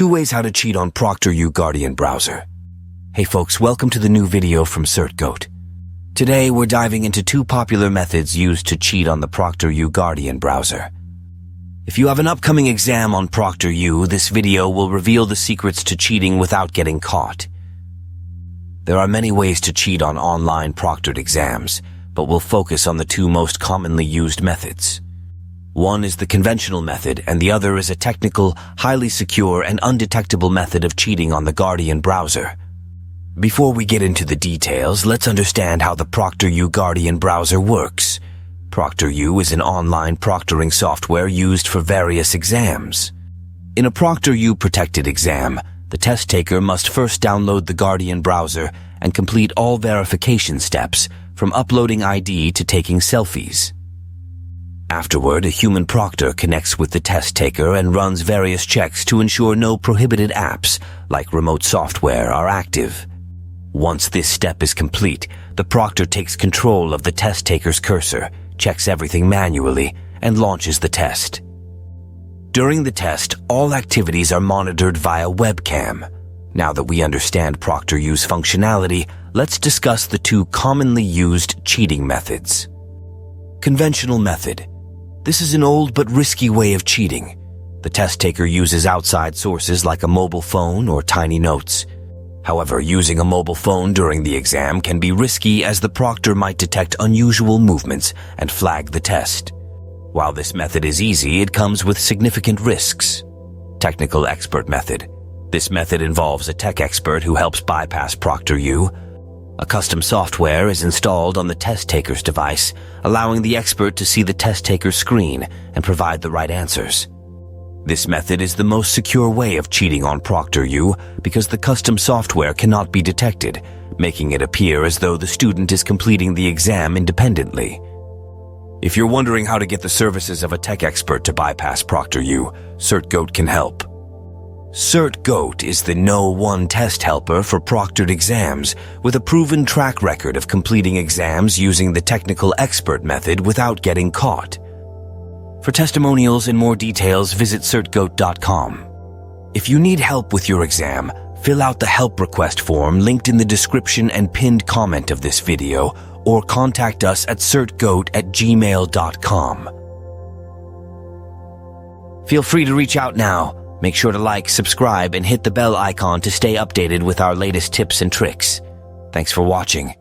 2 ways how to cheat on ProctorU Guardian browser. Hey folks, welcome to the new video from Cert GOAT. Today we're diving into 2 popular methods used to cheat on the ProctorU Guardian browser. If you have an upcoming exam on ProctorU, this video will reveal the secrets to cheating without getting caught. There are many ways to cheat on online proctored exams, but we'll focus on the 2 most commonly used methods. One is the conventional method, and the other is a technical, highly secure, and undetectable method of cheating on the Guardian browser. Before we get into the details, let's understand how the ProctorU Guardian browser works. ProctorU is an online proctoring software used for various exams. In a ProctorU protected exam, the test taker must first download the Guardian browser and complete all verification steps, from uploading ID to taking selfies. Afterward, a human proctor connects with the test taker and runs various checks to ensure no prohibited apps, like remote software, are active. Once this step is complete, the proctor takes control of the test taker's cursor, checks everything manually, and launches the test. During the test, all activities are monitored via webcam. Now that we understand ProctorU's functionality, let's discuss the 2 commonly used cheating methods. Conventional method. This is an old but risky way of cheating. The test taker uses outside sources like a mobile phone or tiny notes. However, using a mobile phone during the exam can be risky, as the proctor might detect unusual movements and flag the test. While this method is easy, it comes with significant risks. Technical expert method. This method involves a tech expert who helps bypass ProctorU. A custom software is installed on the test taker's device, allowing the expert to see the test taker's screen and provide the right answers. This method is the most secure way of cheating on ProctorU because the custom software cannot be detected, making it appear as though the student is completing the exam independently. If you're wondering how to get the services of a tech expert to bypass ProctorU, Cert GOAT can help. Cert GOAT is the No. 1 test helper for proctored exams, with a proven track record of completing exams using the technical expert method without getting caught. For testimonials and more details, visit certgoat.com. If you need help with your exam, fill out the help request form linked in the description and pinned comment of this video, or contact us at certgoat@gmail.com. Feel free to reach out now. Make sure to like, subscribe, and hit the bell icon to stay updated with our latest tips and tricks. Thanks for watching.